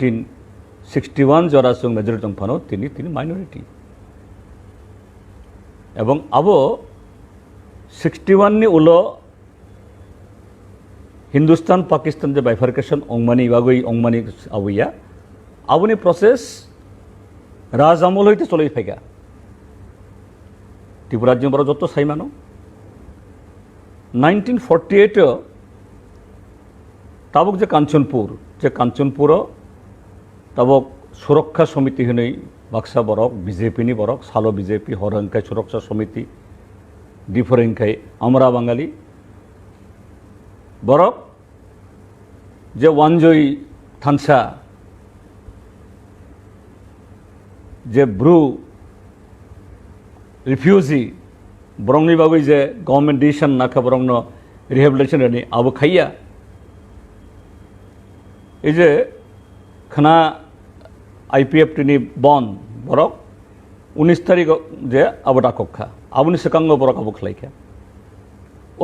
1961 jora sung majority tongphano tini minority এবং abo 61 ni ulo Hindustan Pakistan je bifurcation ongmani bagoi ongmani abuya abuni process raj amol hoite choloi phega ত্রিপুরাজ্য বড় যত সাইমানো 1948 তাবক যে কাঞ্চনপুর তাবক সুরক্ষা সমিতি হনে বাক্সা বরক BJP নি বরক সালো বিজেপি হরংকাই সুরক্ষা সমিতি ডিফরেংকাই আমরা বাঙালি বরক যে ওয়ানজয় থানসা যে Bru refugee borong ni bagoi je government decision na kha borong no rehabilitation ni abo khaiya ei je khana IPF ni bon borok 19 tarikh je aboda kokha abuni sekango borok abo khlaikha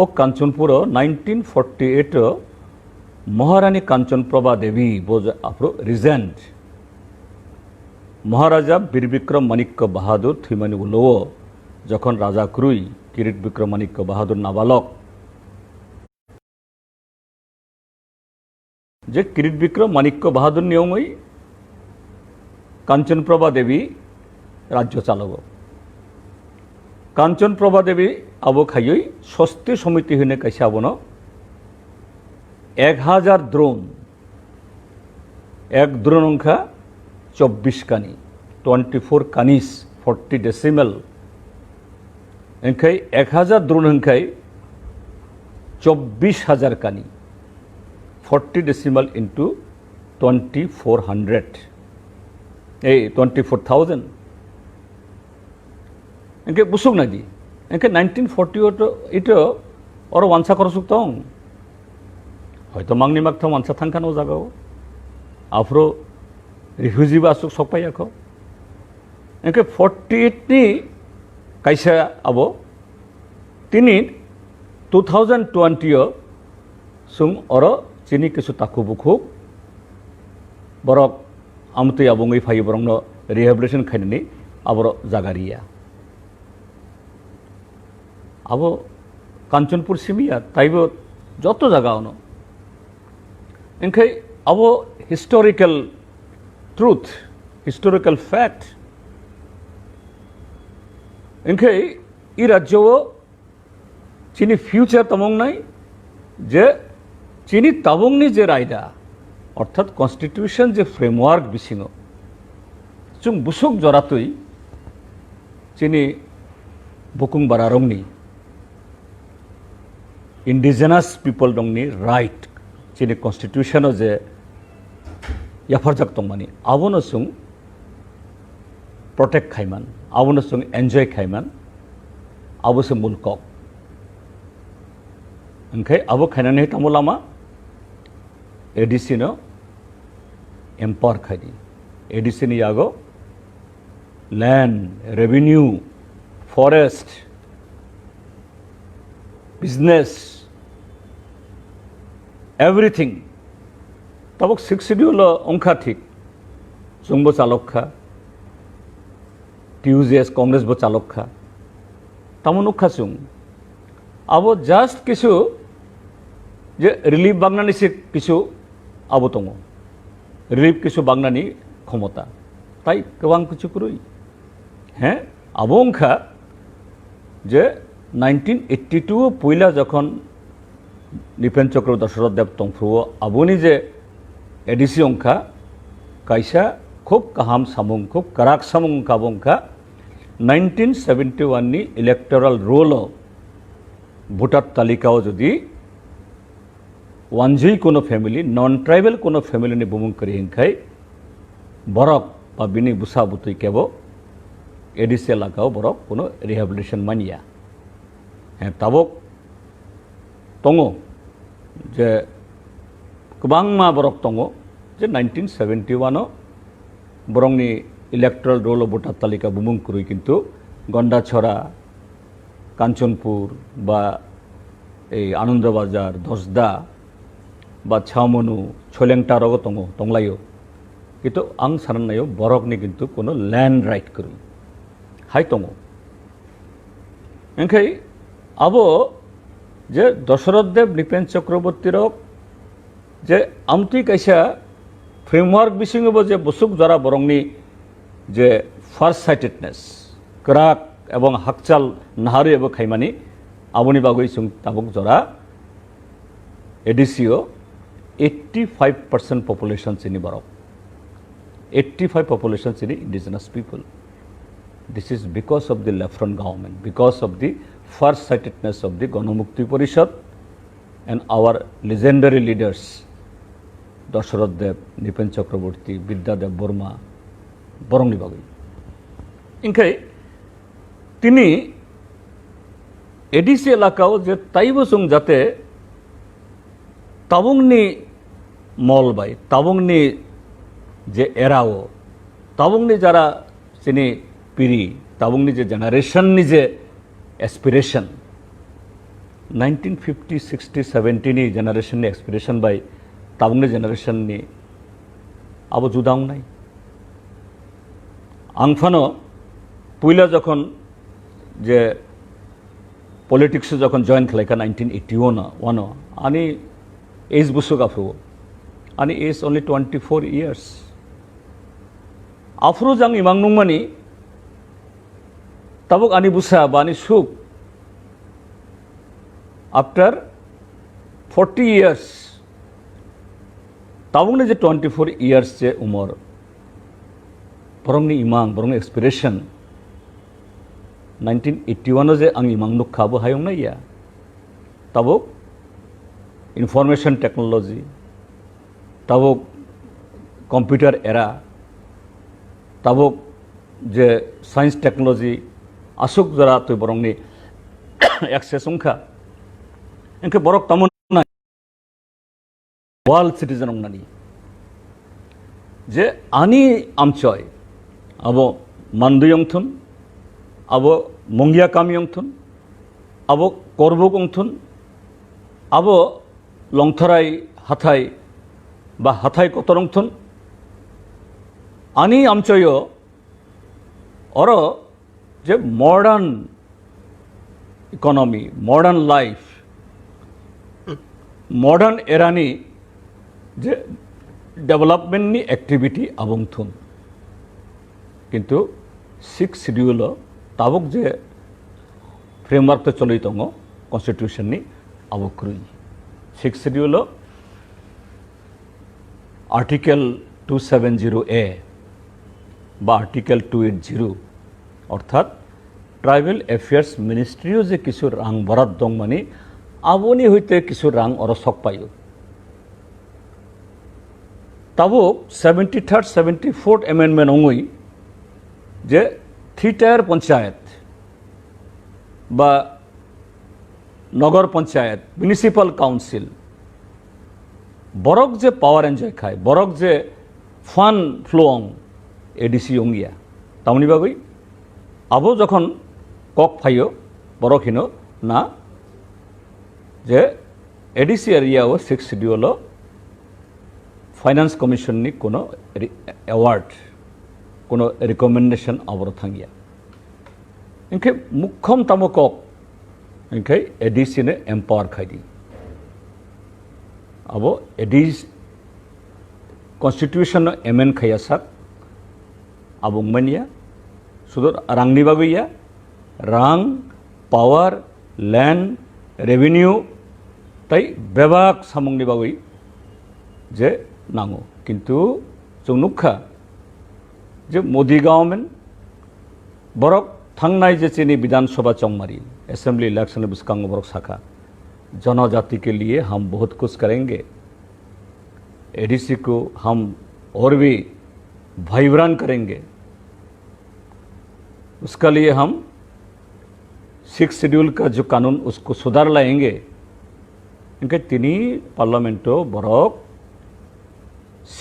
o Kanchanpur 1948 Maharani Kanchanprabha Devi was apro regent Maharaja Birbikram Manikya Bahadur Thimani ulo যখন রাজা ক্রুই কিরিট বিক্রমানিক্য বাহাদুর নাবালক যে কিরিট বিক্রম মানিক্য বাহাদুর নিয়মই কাঞ্চনপ্রভা দেবী রাজ্য চালক কাঞ্চনপ্রভা দেবী আবো খাইই স্বস্তি সমিতি হইনে কাইসে আবন 1000 দ্রোণ এক দ্রোণ সংখ্যা 24 কানি 24 কানিস 40 ডেসিমেল এনখাই 1000 দ্রোণ এনখাই 24000 কানি 40 ডেসিমাল ইন্টু 2400 এই 24000 এনকে বুসুক না দি এনকে 1940 এটা ওর ওয়ানসা করসুক তং হয়তো মাংনি মাগথ ওয়ানসা থাংখানো জাগাও আফ্রো রিফিউজি বাসুক সপাইয়াখো এনকে 48 নি কাইসা আবো তিনি 2020 সুং অর চিনি কিছু তাকু বুকু বরক আমতে আবঙ্গই ফাই বরং রিহ্যাবিলিটেশন খাইনি আবর জাগারিয়া আবো কাঞ্চনপুর সিমিয়া তাইব যত জায়গা অন এনখাই আবো হিস্টোরিক্যাল ট্রুথ হিস্টোরিক্যাল ফ্যাক্ট এনখাই ই রাজ্য চিনি ফিউচার তামং নাই যে চিনি তাবংনি যে রায়দা অর্থাৎ কনস্টিটিউশন যে ফ্রেমওয়ার্ক বিসিং চুং বুসুক জরাতই চিনি বুকুং বারারংনি ইন্ডিজেনাস পিপল দংনি রাইট চিনি কনস্টিটিউশনও যে ইয়াফারজাক তংমানি আবনো সুং প্রটেক্ট খাইমান আবনো সুং এনজয় খাইমান আবসে মুলকক ओंखाय आबो खायनानै तामुलामा एडिसिनो एम्पावर खायदि एडिसिनि यागो land revenue forest business everything ताबक 6 शेड्यूल अंखा ठीक जोंबो चालकखा टीयूजेएस कांग्रेस बो चालकखा तामुनुखा सुं आबो जास्ट किछु जे रिलीफ बांगनानि से किछु आबो दङ रिलीफ किछु बांगनानि क्षमता ताई गोबां किछु कुरुइ हाँ आबो अंखा जे 1982 पयला जखन निपेन चक्र दशरथ देव तंफ्रुओ आबोनि जे एडिसि अंखा कायसा खूब काहाम सामुं खूब कराक सामुं काबंखा 1971 नि इलेक्टोरल रोल ভোটার তালিকাও যদি ওয়ানজই কোনো ফ্যামিলি নন ট্রাইবেল কোনো ফ্যামিলি নি বুমুং করি হিংখাই বরক বা বিনি বুসা বুতুই কেব এডিসি এলাকাও বরক কোনো রিহ্যাবিলিটেশন মানিয়া হ্যাঁ তাবক দङ যে गोबां बरक दङ जे 1971 बरंनि इलेक्टोरल रोल भोटार तालिका बुमुं करुई किन्तु गंडाछड़ा कांचनपुर बा आनंदबाजार दसदा बा छामनु छोलेंटारगो दङ दंलायो কিন্তু आं साननायाव बरकनि किन्तु कोनो लैंड राइट करी हाय दङ ओंखाय आबो जे दशरथ देव नृपेन चक्रवर्ती जे आमथि कायसा फ्रेमवर्क बिसिङावबो जे बसुक जरा बरंनि जे फार्स्ट साइटेडनेस क्राक एवं हाकचाल नाहारि एबो खायमानि आबोनि बागै जों ताबुक जरा एडिसिओ 85% population in Barok. 85 population in indigenous people. This is because of the left front government, because of the far-sightedness of the Ganamukti Parishad and our legendary leaders, Dasharath Dev, Nipen Chakraborty, Vidyadev Burma, Borongni Bagai. Inkai, tini ADC elakao je taibosung jate tabungni मल by ताबुंगनि जे एराओ ताबुंगनि जरा सिनि पिरी ताबुंगनि जे जेनारेशननि जे aspiration 1950 60 70 नि जेनारेशननि aspiration by ताबुंगनि जेनारेशननि आबो जुदां नाय आं फानो पुइला जखन जे politics जखन जॉइन खालायखा 1981 आनी एज बुसुक आफ्रो and is only 24 years. Afro jang imang nungmani tabuk ani busa bani suk after 40 years tabuk ne je 24 years je umor borong ni imang borong expiration 1981 je ang imang nuk khabo hayong na ya tabuk information technology ताबुक computer era ताबुक जे science technology आसुक जरा तो बरंगनि access उनखा इनके बरक तमन world citizen उननानि जे आनी आमचय अब मानदुयंथुन अब मंगिया कामियंथुन अब करबुक उंथुन अब लंथराय हाथाय বা হাথাই কতরংথন আনি আমচয় অর যে modern economy modern life modern এরানি যে ডেভেলপমেন্টনি एक्टिविटी आबुंथुन किन्तु 6 शिड्यूल ताबुक जे फ्रेमवर्क तो चलि दङ कन्स्टिट्यूशननि आबुक्रुइ 6 शिड्यूल आर्टिकल 270A বা आर्टिकल 280 अर्थात ट्राइबल एफेयर्स मिनिस्ट्रियो जे किछु रां बराद दं माने आबोनि हইতে किछु रां अरसक पायो ताबुक 73rd 74th एमेंडमेंट अंगुई जे 3 टायर पंचायत बा नगर पंचायत म्युनिसिपल काउंसिल बरक जे पावर एनजय खाय बरक जे फान फ्लोंग एडिसी अंगिया तामनि बागै आबो जखन कक फायो बरक हिनो ना जे एडिसी एरियाव 6 शिड्यूल फाइनेंस कमिशन नि कोनो अवार्ड कोनो रिकमेंडेशन आबर थांगिया इनके मुख्यम तामो कक इनके एडिसी ने एम्पावर खायदि अब एडिस कन्स्टिट्यूशन एमेन खायासाक आबुंगमानिया सुदर रांनि बागैया रां पावर लैंड रेवेन्यू ताई बेबाक सामुंगनि बागै जे नांगौ किन्तु जों नुखा जे मोदी गवर्नमेंट बरक थांनाय जे चीनी विधानसभा चौमारी असेंबली इलेक्शन बुस्कांग बरक साखा जनजाति के लिए हम बहुत कुछ करेंगे एडीसी को हम और भी वाइब्रेंट करेंगे उसका लिए हम 6 शेड्यूल का जो कानून उसको सुधार लाएंगे इनके तिनी पार्लियामेंटो बरक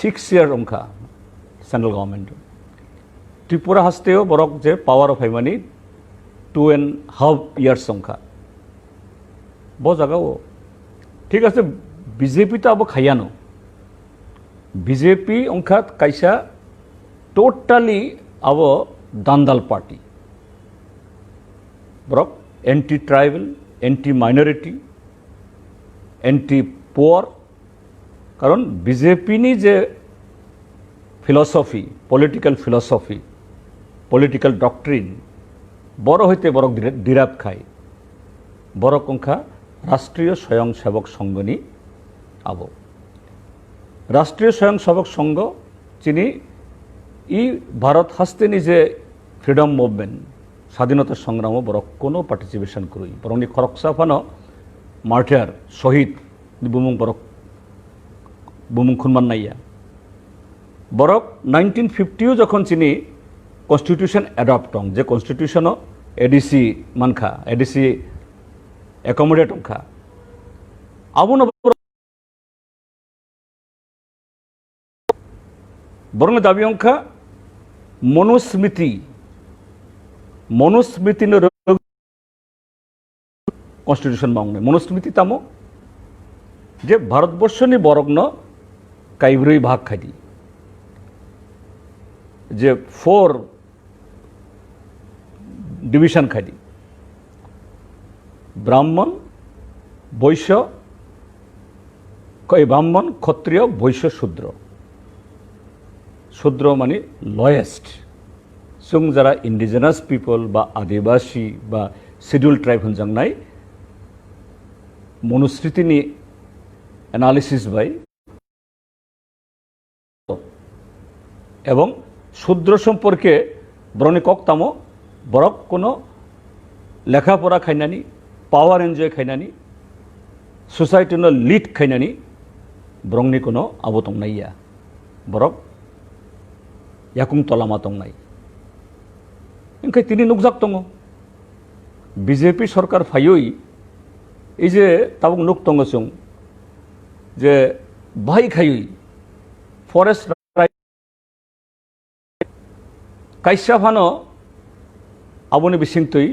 6 ईयर उनका central government Tripura हस्तेओ Barak J power of हाइमानी 2.5 years उनका बहुत जगह वो ठीक है बीजेपी तो अब खायानो बीजेपी उनका कैसा totally our Dandal party. Borok anti-tribal, anti-minority, anti-poor. কারণ বিজেপি নি যে philosophy, political philosophy, political doctrine বড় হইতে বড় ডিরাপ খায় বড় কংখা রাষ্ট্রীয় স্বয়ংসেবক সংঘ নি আবো রাষ্ট্রীয় স্বয়ংসেবক সংঘ চিনি ই ভারত হাসতে নিজে ফ্রিডম মুভমেন্ট স্বাধীনতা সংগ্রামও বড় কোনো পার্টিসিপেশন করুই বরং নি খরকসাফানো মার্টার শহীদ বুমুং বড় বুমুং খুনমান নাইয়া বরক 1950 যখন চিনি কনস্টিটিউশন অ্যাডপ্ট হং যে কনস্টিটিউশনও এডিসি মানখা এডিসি অ্যাকোমোডেট হংখা আবুন বরং দাবি হংখা মনুস্মৃতি কনস্টিটিউশন মাংনে মনুস্মৃতি তামো যে ভারতবর্ষনি বরগ্ন কাইব্রই ভাগ খাইদি যে 4 ডিভিশন খাইদি ব্রাহ্মণ বৈশ্য ব্রাহ্মণ ক্ষত্রিয় বৈশ্য শূদ্র শূদ্র মানে লয়েস্ট সুং যারা ইন্ডিজিনাস পিপল বা আদিবাসী বা শিডিউল ট্রাইব হনজাংনাই মনুস্মৃতিনি অ্যানালিসিস বাই এবং শূদ্র সম্পর্কে বরণি কক্তামো বরক কোনো লেখাপড়া খাইনানি পাওয়ার এনজয় খাইনানি সোসাইটির লিড খাইনানি বরংনি কোনো আবতং নাইয়া বরক ইয়াকুং তলামা তং নাই ইনখাই তিনি নুকজাক দङ বিজেপি সরকার ফাইয়ই এই যে তাবুক নুক দङ जों যে ভাই খাইয়ই ফরেস্ট কাইসাফানো আবনি বিসিংতই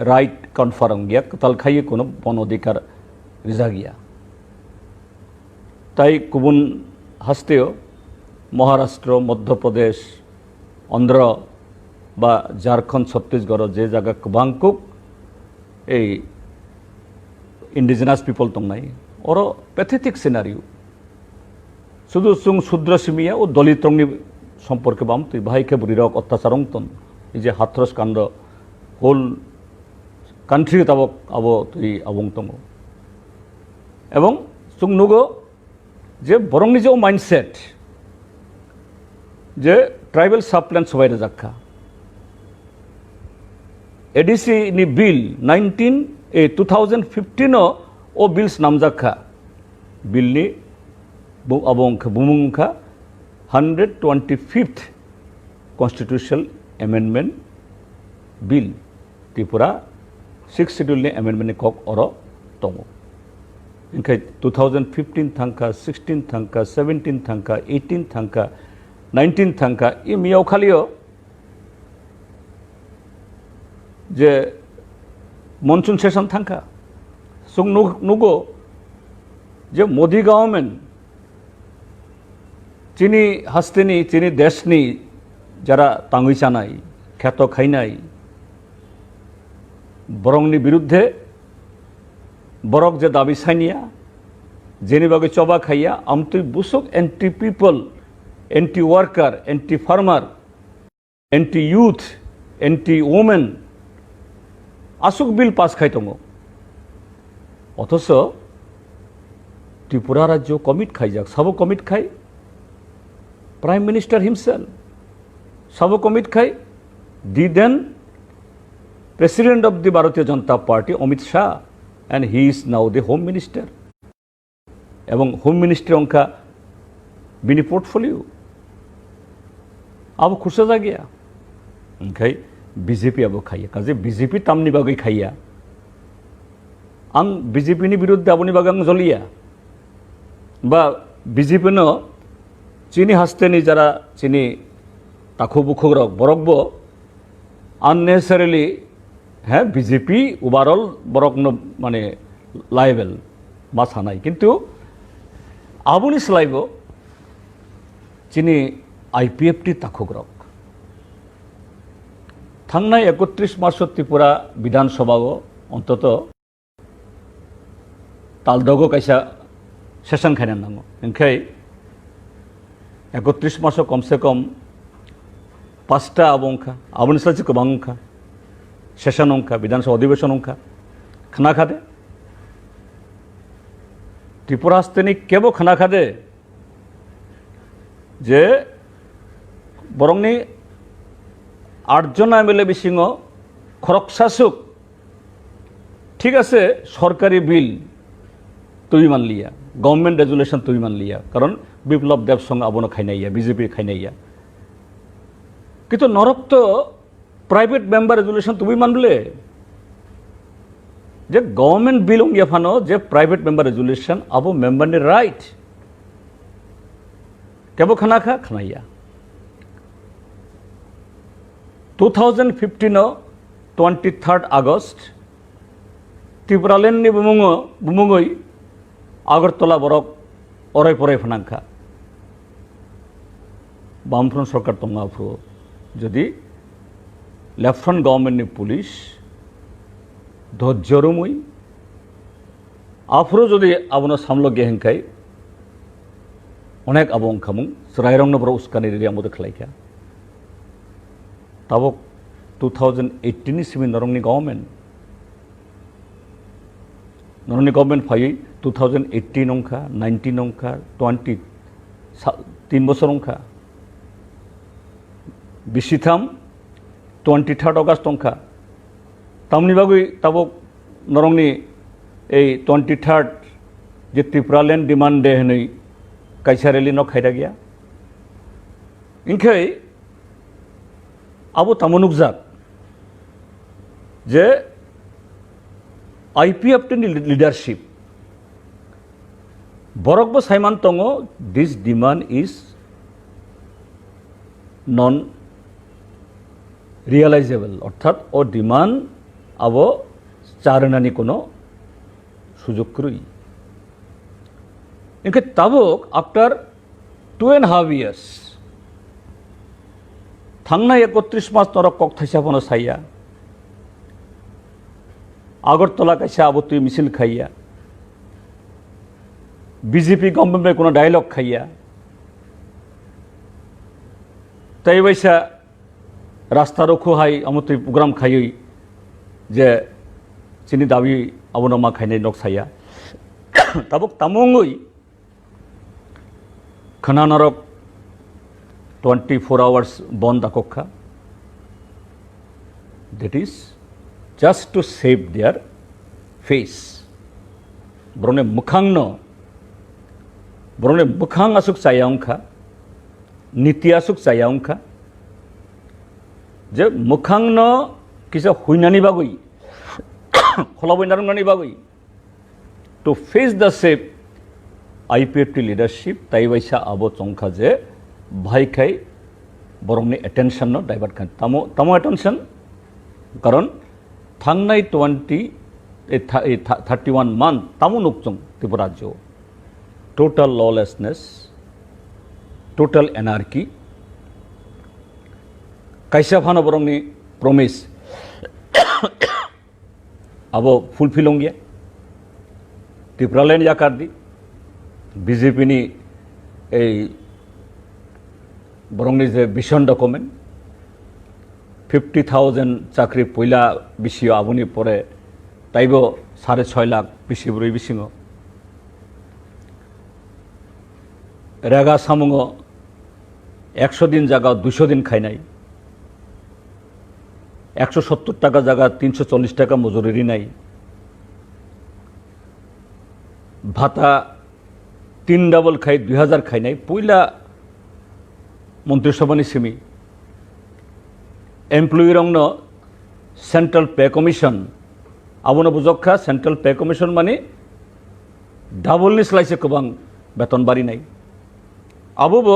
রাইট কনফার্ম গিয়া তাল খাইয়ে কোনো বন অধিকার রিজা গিয়া তাই গুবুন হাসতেও মহারাষ্ট্র মধ্যপ্রদেশ অন্ধ্র বা ঝাড়খণ্ড ছত্তিশগড় যে জায়গা গোबांकुक এই ইন্ডিজিনাস পিপল দं নাই ওর প্যাথেটিক সিনারিও শুধু সুং শূদ্র সিমিয়া ও দলিত রংনি সম্পর্কে বাম তুই ভাইকে বুড়িরক অত্যাচারং তন এই যে হাথরস কাণ্ড হোল কান্ট্রি তাবক আবো তুই আবং তং এবং সুং নুগো যে বরং নিজেও মাইন্ডসেট যে ট্রাইবেল সাবপ্ল্যান সবাই রাখা এডিসি নি বিল 2015 ও বিলস নামজাখা বিলনি আবংখা বুমুংখা 125th constitutional amendment bill Tripura 6th শিডিউলনি অ্যামেন্ডমেন্ট কক অর দङ ইনखाय 2015 थांखा 16 थांखा 17 थांखा 18 थांखा 19 थांखा इ मियाव खालियो যে মনসুন সেশন থাকা সুং নুগো যে মোদি গভর্নমেন্ট চিনি হাস্তেনি চিনি দেশনি যারা তাঙই চানাই খ্যাত খাইনাই বরংনি বিরুদ্ধে বরক যে দাবি সাইনিয়া জেনিবাগে চবা খাইয়া আমতুই বুসুক anti people anti worker anti farmer anti youth anti women আসুক বিল পাস খাই দङ অথচ ত্রিপুরা রাজ্য কমিট খাই যাক সব কমিট খাই প্রাইম মিনিস্টার হিমসেলফ সব কমিট খাই the then president of the Bharatiya Janata Party Amit Shah and he is now the home minister এবং হোম মিনিস্টার অংখা বিনি পোর্টফোলিও আবো খুশা যা গিয়া ओंखाय বিজেপি আবো খাইয়া কাজে বিজেপি তামনি বাগै খাইয়া आं বিজেপিनि বিরুদ্ধে আবনি বাগাং জলিয়া বা বিজেপিনো চিনি হাসতেনি যারা চিনি তাখু বুখু রক বরকব আননেসারিলি হ্যাঁ বিজেপি ওভারঅল বরক মানে লাইবেল মা সানাই কিন্তু আবনি সলাইব চিনি IPFT ताखुग्रक थांनाय 31 मार्च त्रिपुरा विधानसभा अंतत तालदगो कैसा सेशन खाने नांगो इनखाय 31 मार्च कम से कम 5टा आबंखा आबनि सालसे गोबां अंखा सेशन अंखा विधानसभा अधिवेशन अंखा खाना खादे त्रिपुरा हस्तेनि केबो खाना खादे जे बरंनि 8 জন MLA बिसिङो खरकसासुक ठीक আছে सरकारी बिल तुई मान लिया गवर्नमेंट रेजुलेशन तुई मान लिया कारण विप्लव देव संग आबनो खाइनाइया बीजेपी खाइनाइया किन्तु नरक तो प्राइवेट मेम्बर रेजुलेशन तुई मानले जे गवर्नमेंट बिल उंगिया फानो जे प्राइवेट मेम्बर रेजुलेशन आबो मेम्बर नि राइट केबो खाना खा खानाइया 2015 23 আগস্ট त्रिपुरालेण्डनि बुमुङै आगरतला बरक अराय पराय फानांखा बामफ्रन्ट सरकार दंगाफ्रो जदि लेफ्टफ्रन्ट गवर्नमेंटनि पुलिस धैर्यरुमै आफ्रो जदि आबनो सामलो गेहेंखाय अनेक आबो ओंखामुं रायरंनो बर उस्कानि रि आमोदो खलाइखा ताबो 2018 सिमिन नरंनि गवर्नमेंट फायै 2018 अंखा 19 अंखा 20 3 বছর अंखा 23 23 अगस्त अंखा तामनि बागै ताबो नरंनि ए 23 जे त्रिपुरालेण्ड डिमांड डे हनै काइसा रेली न खायदा गया इनखाय आबो तामुनुकजाक जे IPFT नि लीडरशिप बरकबो साइमान तंगो this demand is non realisable अर्थात ओ डिमांड आबो चारनानि कोनो सुजुग करुई इनके ताबुक आफ्टर 2.5 years थांनाय 31 मार्च नरक कक थाइसाफोनो साइया आगरतला कैसा आबतुई मिছিল खाइया बीजेपी गवर्नमेंट में कोनो डायलग खाइया ताई वैसा रास्ता रोको हाई अमतुई प्रोग्राम खाइयै जे चिनि दाबी अबनमा खाइनाय नक साइया ताबुक तामुङै खना नरक 24 hours बंद आकखा that is just to save their face बरने मुखां आसुक चायाउंखा नीति आसुक चायाउंखा जे मुखां न किसा हुइनानि बागै खलाबैनारंनानि बागै to face the shape IPFT leadership ताई वैसा आबो चंखा जे भाई खाई बरंनि एटेंशन न डाइवर्ट खान तामो एटेंशन कारण थांनाय 31 month तामो नुकचों त्रिपुरा राज्य टोटल लॉलेसनेस टोटल एनार्की कैसा फानो बरंनि प्रमिस आबो फुलफिल होंगे त्रिपुरालैंड याकार दी बीजेपी नि ए बरंनि जे विजन डकुमेंट 50,000 चाकरी पयला बिसियो आबुनि परे ताइबो 6.5 लाख बिसिब्रै बिसिङो रेगा सामुङो 100 दिन जागा 200 दिन खाइनाय 170 टाका जागा 340 टाका मजुरि नाय भाता 3 डाबल खाइ 2000 खाइनाय पयला मंत्रिसभानि सिमी एमप्लयी रंगनो सेंट्रल पे कमिशन आबोनो बुजखा सेंट्रल पे कमिशन माने डाबलनि स्लाइसे गोबां बेतन बारिनाय आबोबो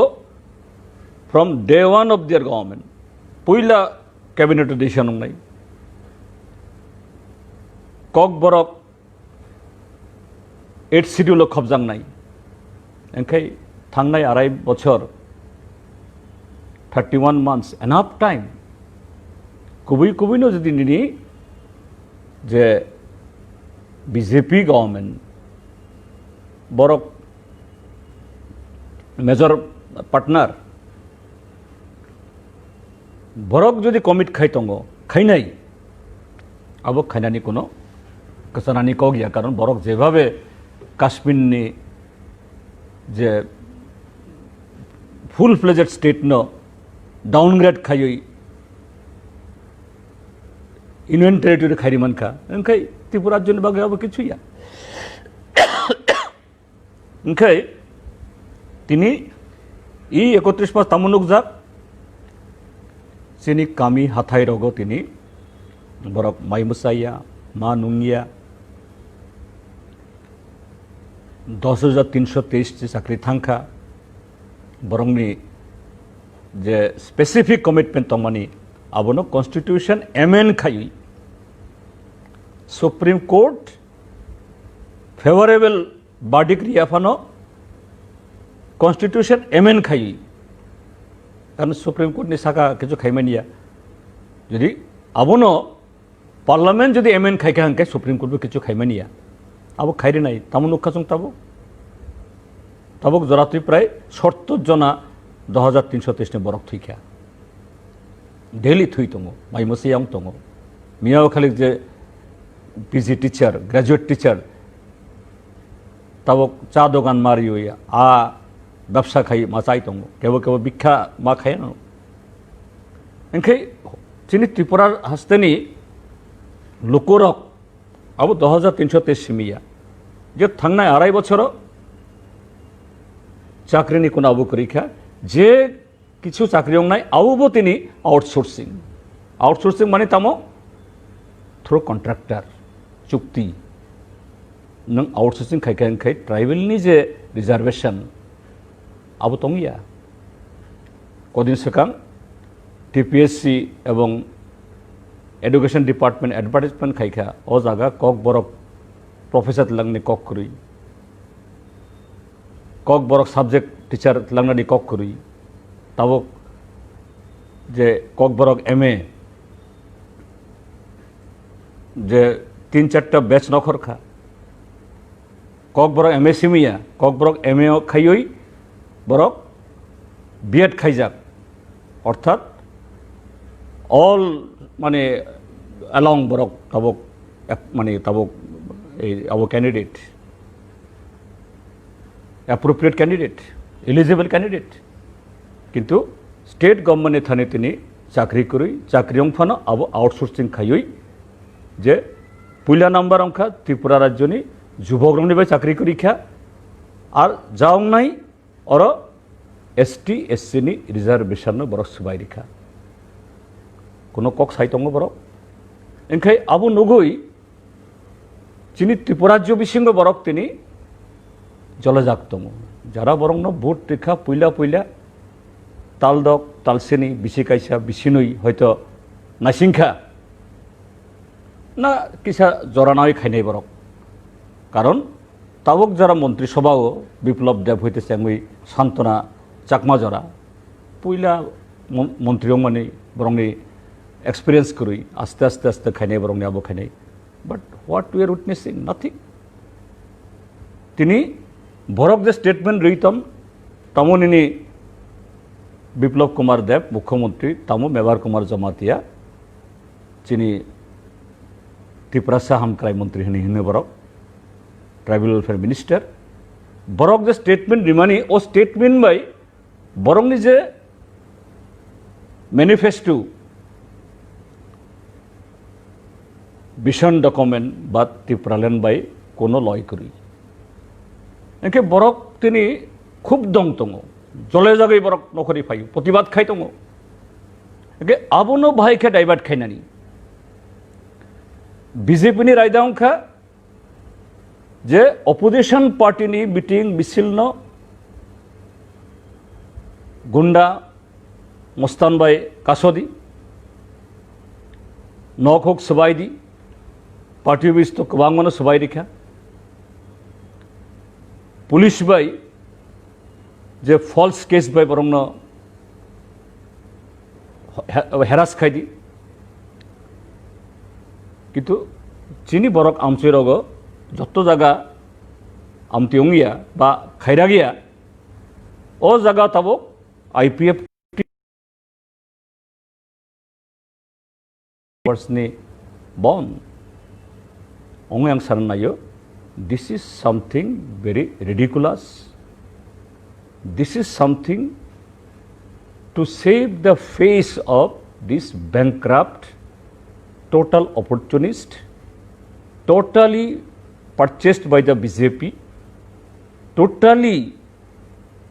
from day 1 of their government पयला कैबिनेट डिसिजन होंनाय कक बरक 8 शिड्यूल खबजांनाय ओंखाय थांनाय 2.5 बोसोर 31 months enough time kubuino jodi nini je BJP government borok major partner borok jodi commit khaitongo khainai abo khainani kono kasanani kogya karon borok jebhabe Kashmir ni যে full fledged state ন downgrade খাইই union territory খাইরি মানখা ओंखाय त्रिपुरार जन बागै अब किछुया ओंखाय তিনি ই 31 মাস তামুনুক যাক চিনি কামি হাথাই রগ তিনি বরক মাইমুসাইয়া মা নুঙ্গিয়া 10,323 চাকরি থাংখা বরংনি যে স্পেসিফিক কমিটমেন্ট তংমানি আবনো কনস্টিটিউশন এমেন খাই সুপ্রিম কোর্ট ফেভারেবল বার্ডিক রিয়াফানো কনস্টিটিউশন এমেন খাই কারণ সুপ্রিম কোর্ট নি সাকা কিছু খাইমানিয়া যদি আবনো পার্লামেন্ট যদি এমেন খাইকা হাঙ্কাই সুপ্রিম কোর্ট কিছু খাইমানিয়া আবো খাইরে নাই তামুন উখাচং তাবক জরাতুই প্রায় 70 জনা 10,323 নে বরক থুইখা ডেইলি থুই দङ মাইমসিয়াং দङ মিয়াও খালিক যে পিজি টিচার গ্রাজুয়েট টিচার তাবক চা দোকান মারি হইয়া ব্যবসা খাই মাচাই দङ কেবল কেবল বিখ্যা মা খায় না এনখাই চিনি ত্রিপুরার হাস্তেনি লোকরক আবো 10,323 সিমিয়া যে থাংনায় 2.5 বছর চাকরিনি কোন আবু করিখা যে কিছু চাকরি নাই আবো তিনি আউটসোর্সিং মানে তামো থ্রু কন্ট্রাক্টর চুক্তি নং আউটসোর্সিং খাই ট্রাইবেলনি যে রিজার্ভেশন আবো তংইয়া কদিন সেকাং টিপিএসসি এবং এডুকেশন ডিপার্টমেন্ট এডভার্টাইজমেন্ট খাইখা ও জায়গা কক বরক প্রফেসর লাংনি কক করি কক বরক সাবজেক্ট টিচার লাংনানি কক করি তাবক যে কক বরক এমএ যে 3-4টা ব্যাচ নখরখা কক বরক এমএ সিমিয়া কক বরক এমএ খাইই বরক বিএড খাইজাক অর্থাৎ অল মানে অ্যালং বরক তাবক মানে তাবক এই আবো candidate appropriate candidate eligible candidate কিন্তু স্টেট গভর্নমেন্টে থানে তিনি চাকরি করি চাকরি অংফানো আবো আউটসোর্সিং খাইই যে পয়লা নাম্বার অংখা ত্রিপুরা রাজ্যনি যুবক রংনিবাই চাকরি করি খা আর যাও নাই অর এসটি এসসিনি রিজার্ভেশন বরক সুবাই রেখা কোনো কক সাইতঙ্গ বরক এনখাই আবু নগই চিনি ত্রিপুরাজ্য বিসিঙ্গ বরক তিনি জলজাকতম যারা বরং ভোট রেখা পয়লা তালদক তালসেনি বিসিকাইসা বিসিনই হয়তো নাইসিংখা না কিসা জরানাই খাইনাই বরক কারণ তাবক যারা মন্ত্রিসভাও বিপ্লব দেব হইতে চাঙ্গুই সান্ত্বনা চাকমা জরা পয়লা মন্ত্রীও মানে বরংনি এক্সপিরিয়েন্স করি আস্তে আস্তে আস্তে খাইনাই বরংনি আবো খাইনাই but what we are witnessing nothing তিনি বরক যে স্টেটমেন্ট রইতম তামনিনি বিপ্লব কুমার দেব মুখ্যমন্ত্রী তামো মেবার কুমার জমাতিয়া চিনি ত্রিপুরা হামক্রাই মন্ত্রী হিনে বরক ট্রাইবেল ওয়েলফেয়ার মিনিস্টার বরক যে স্টেটমেন্ট রিমানি ও স্টেটমেন্ট বাই বরংনি যে ম্যানিফেস্টো ভিশন ডকুমেন্ট বা ত্রিপুরাল্যান্ড বাই কোনো লয় করি একে বরক তিনি খুব দং তঙ জলে জাগাই বরক নকরি ফাই প্রতিবাদ খাই তঙ একে আবনো ভাইকে ডাইভার্ট খাইনানি বিজেপিনি রায়দাংখা যে অপোজিশন পার্টিনি মিটিং মিছিল গুন্ডা মস্তান বাই কাসদি নখ হোক সবাই দি পার্টি অফিস তো কবাং মানে সবাই রেখা পুলিশ বাই যে ফলস কেস বাই বরং হেরাস খাইদি কিন্তু চিনি বরক আমচুই রগ যত জায়গা আমতিয়ংগিয়া বা খাইরাগিয়া ও জায়গা তাবক IPF ni bon ong yang saran nayo this is something very ridiculous, this is something to save the face of this bankrupt total opportunist totally purchased by the BJP totally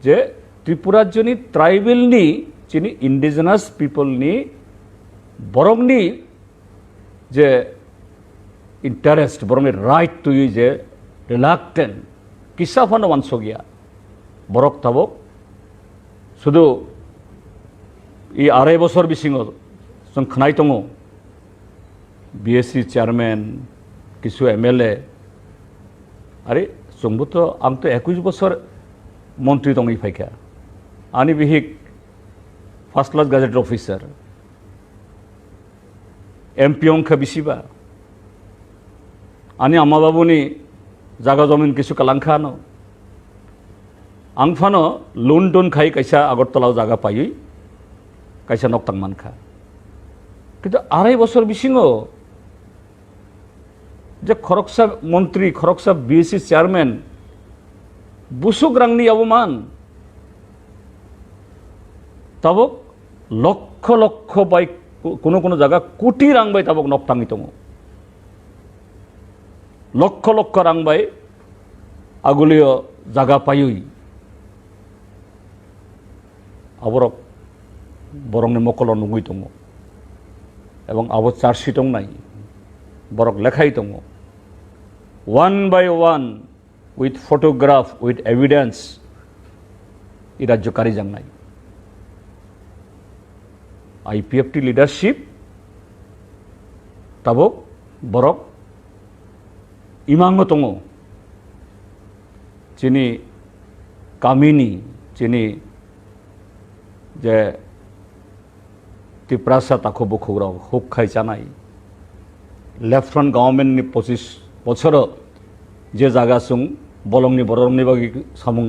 je Tripura joni tribal ni chini indigenous people ni borong ni যে interest বরং right to you যে reluctant কিসাফানো মানসগিয়া বরক তাবক শুধু এই 2.5 বছর বিসিং जों खोनाय दङ BSC chairman কিছু MLA আরে जोंबोथ' आंथ' 21 বছর মন্ত্রী দङ ফাইকা आंनि बिहिक फार्स्ट क्लास गजेट अफिसार MP अंखा बिसिबा आनी आमा बाबुनी जागा जमीन किसु कालांखानो आंफानो लोन डोन खाई कैसा आगरतलाव जागा पाई कैसा नक्तां मानखा किन्तु 2.5 বছর बिसिङो जे खरकसा मंत्री खरकसा BSC चेयारमैन बुसुक रांनि अवमान ताबक लक्ष लक्ष बाई কোনো কোনো জায়গা কোটি রাংবাই তাবক নকটাঙি দङ লক্ষ লক্ষ রাংবাই আগুলিও জায়গা পাইই আবরক বরংনি মকল নুগুই দङ এবং আবো চার্জশিট নাই বরক লেখাই দङ one by one with photograph with evidence এই রাজ্যকারী জাংনাই IPFT leadership tabok borok imango tongo chini kamini chini je tiprasa tako bokhogra hok khai janai left front government ni 25 বছর যে জায়গা সুং বলংনি বরংনি বাগি সামুং